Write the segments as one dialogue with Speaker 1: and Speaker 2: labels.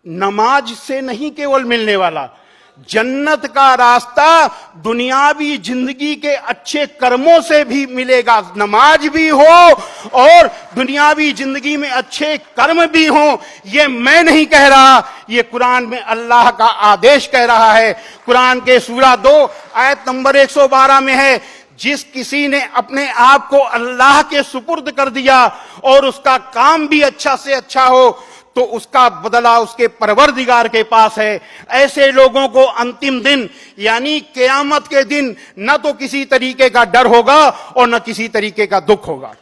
Speaker 1: नमाज से नहीं केवल मिलने वाला, जन्नत का रास्ता दुनियावी जिंदगी के अच्छे कर्मों से भी मिलेगा। नमाज भी हो और दुनियावी जिंदगी में अच्छे कर्म भी हो। ये मैं नहीं कह रहा, ये कुरान में अल्लाह का आदेश कह रहा है। कुरान के सूरा 2 आयत नंबर 112 में है, जिस किसी ने अपने आप को अल्लाह के सुपुर्द कर दिया और उसका काम भी अच्छा से अच्छा हो तो उसका बदला उसके परवरदिगार के पास है। ऐसे लोगों को अंतिम दिन यानी क़यामत के दिन न तो किसी तरीके का डर होगा और न किसी तरीके का दुख होगा।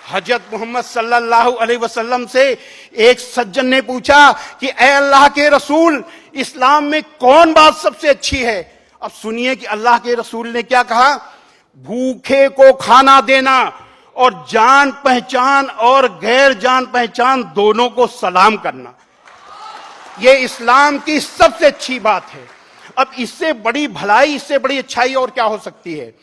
Speaker 1: हजरत मोहम्मद सल्लल्लाहु अलैहि वसल्लम से एक सज्जन ने पूछा कि ए अल्लाह के रसूल, इस्लाम में कौन बात सबसे अच्छी है? अब सुनिए कि अल्लाह के रसूल ने क्या कहा। भूखे को खाना देना और जान पहचान और गैर जान पहचान दोनों को सलाम करना, यह इस्लाम की सबसे अच्छी बात है। अब इससे बड़ी भलाई, इससे बड़ी अच्छाई और क्या हो सकती है?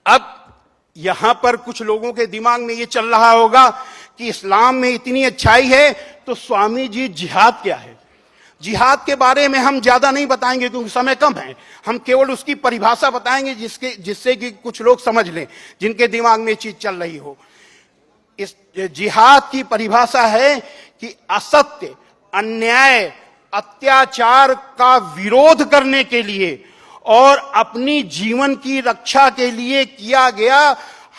Speaker 1: अब यहां पर कुछ लोगों के दिमाग में यह चल रहा होगा कि इस्लाम में इतनी अच्छाई है तो स्वामी जी जिहाद क्या है? जिहाद के बारे में हम ज्यादा नहीं बताएंगे क्योंकि समय कम है। हम केवल उसकी परिभाषा बताएंगे जिससे कि कुछ लोग समझ लें, जिनके दिमाग में चीज चल रही हो। इस जिहाद की परिभाषा है कि असत्य, अन्याय, अत्याचार का विरोध करने के लिए और अपनी जीवन की रक्षा के लिए किया गया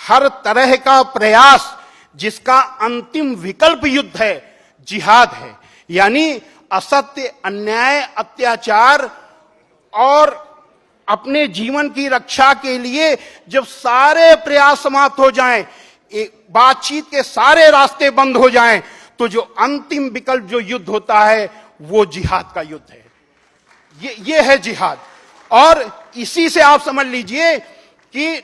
Speaker 1: हर तरह का प्रयास जिसका अंतिम विकल्प युद्ध है, जिहाद है। यानी असत्य, अन्याय, अत्याचार और अपने जीवन की रक्षा के लिए जब सारे प्रयास समाप्त हो जाएं, बातचीत के सारे रास्ते बंद हो जाएं, तो जो अंतिम विकल्प जो युद्ध होता है वो जिहाद का युद्ध है। ये है जिहाद। और इसी से आप समझ लीजिए कि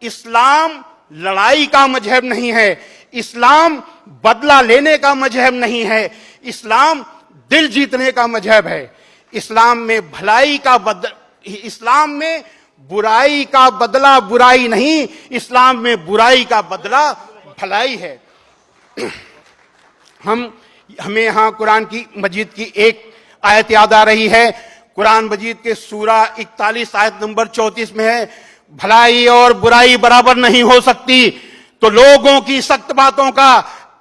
Speaker 1: इस्लाम लड़ाई का मजहब नहीं है, इस्लाम बदला लेने का मजहब नहीं है, इस्लाम दिल जीतने का मजहब है। इस्लाम में भलाई का इस्लाम में बुराई का बदला बुराई नहीं, इस्लाम में बुराई का बदला भलाई है। हमें यहां कुरान की मजीद की एक आयत याद आ रही है। कुरान मजीद के सूरा 41 आयत नंबर 34 में है, भलाई और बुराई बराबर नहीं हो सकती, तो लोगों की सख्त बातों का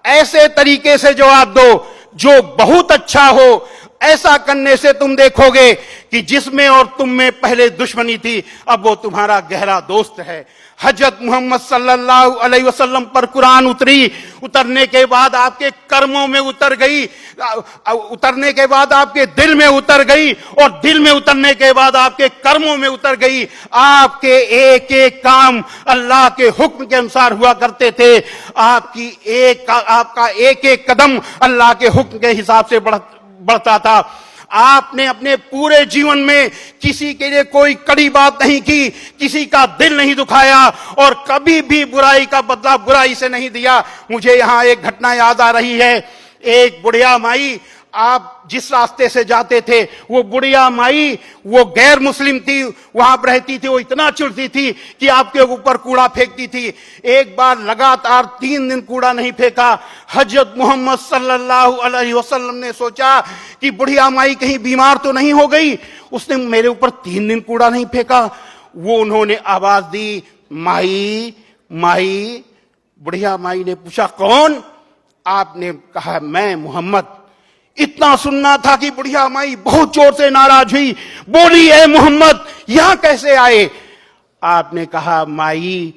Speaker 1: ऐसे तरीके से जवाब दो जो बहुत अच्छा हो। ऐसा करने से तुम देखोगे कि जिसमें और तुम में पहले दुश्मनी थी अब वो तुम्हारा गहरा दोस्त है। हजरत मोहम्मद सल्लल्लाहु अलैहि वसल्लम पर कुरान उतरने के बाद आपके कर्मों में उतर गई, उतरने के बाद आपके दिल में उतर गई और दिल में उतरने के बाद आपके कर्मों में उतर गई। आपके एक एक काम अल्लाह के हुक्म के अनुसार हुआ करते थे। आपका एक एक कदम अल्लाह के हुक्म के हिसाब से बढ़ता था। आपने अपने पूरे जीवन में किसी के लिए कोई कड़ी बात नहीं की, किसी का दिल नहीं दुखाया और कभी भी बुराई का बदला बुराई से नहीं दिया। मुझे यहां एक घटना याद आ रही है। एक बुढ़िया माई, आप जिस रास्ते से जाते थे वो बुढ़िया माई, वो गैर मुस्लिम थी, वहां पर रहती थी, वो इतना चिढ़ती थी कि आपके ऊपर कूड़ा फेंकती थी। एक बार लगातार 3 दिन कूड़ा नहीं फेंका। हजरत मोहम्मद सल्लल्लाहु अलैहि वसल्लम ने सोचा कि बुढ़िया माई कहीं बीमार तो नहीं हो गई, उसने मेरे ऊपर 3 दिन कूड़ा नहीं फेंका। वो उन्होंने आवाज दी, माई माई। बुढ़िया माई ने पूछा कौन? आपने कहा मैं मोहम्मद। इतना सुनना था कि बुढ़िया माई बहुत जोर से नाराज हुई, बोली ए मोहम्मद यहां कैसे आए? आपने कहा माई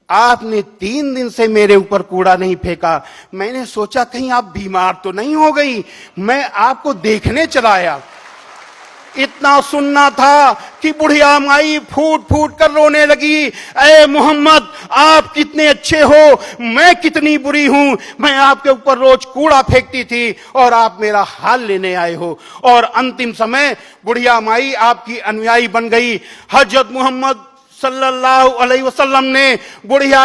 Speaker 1: आपने 3 दिन से मेरे ऊपर कूड़ा नहीं फेंका, मैंने सोचा कहीं आप बीमार तो नहीं हो गई, मैं आपको देखने चला आया। इतना सुनना था कि बुढ़िया माई फूट फूट कर रोने लगी, ए मोहम्मद आप कितने अच्छे हो, मैं कितनी बुरी हूं, मैं आपके ऊपर रोज कूड़ा फेंकती थी और आप मेरा हाल लेने आए हो। और अंतिम समय बुढ़िया माई आपकी अनुयायी बन गई। हजरत मोहम्मद सल्लल्लाहु अलैहि वसल्लम ने बुढ़िया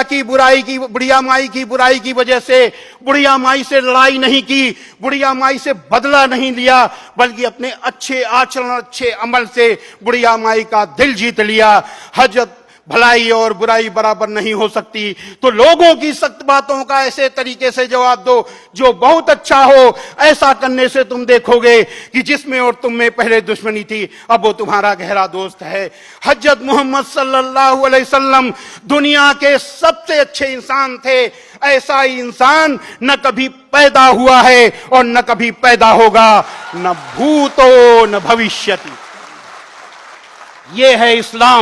Speaker 1: माई की बुराई की वजह से बुढ़िया माई से लड़ाई नहीं की, बुढ़िया माई से बदला नहीं लिया, बल्कि अपने अच्छे आचरण, अच्छे अमल से बुढ़िया माई का दिल जीत लिया। हजरत भलाई और बुराई बराबर नहीं हो सकती, तो लोगों की सख्त बातों का ऐसे तरीके से जवाब दो जो बहुत अच्छा हो। ऐसा करने से तुम देखोगे कि जिसमें और तुम में पहले दुश्मनी थी, अब वो तुम्हारा गहरा दोस्त है। हजरत मोहम्मद सल्लल्लाहु अलैहि वसल्लम दुनिया के सबसे अच्छे इंसान थे। ऐसा ही इंसान न कभी पैदा हुआ है और न कभी पैदा होगा, न भूतो न भविष्यति। ये है इस्लाम।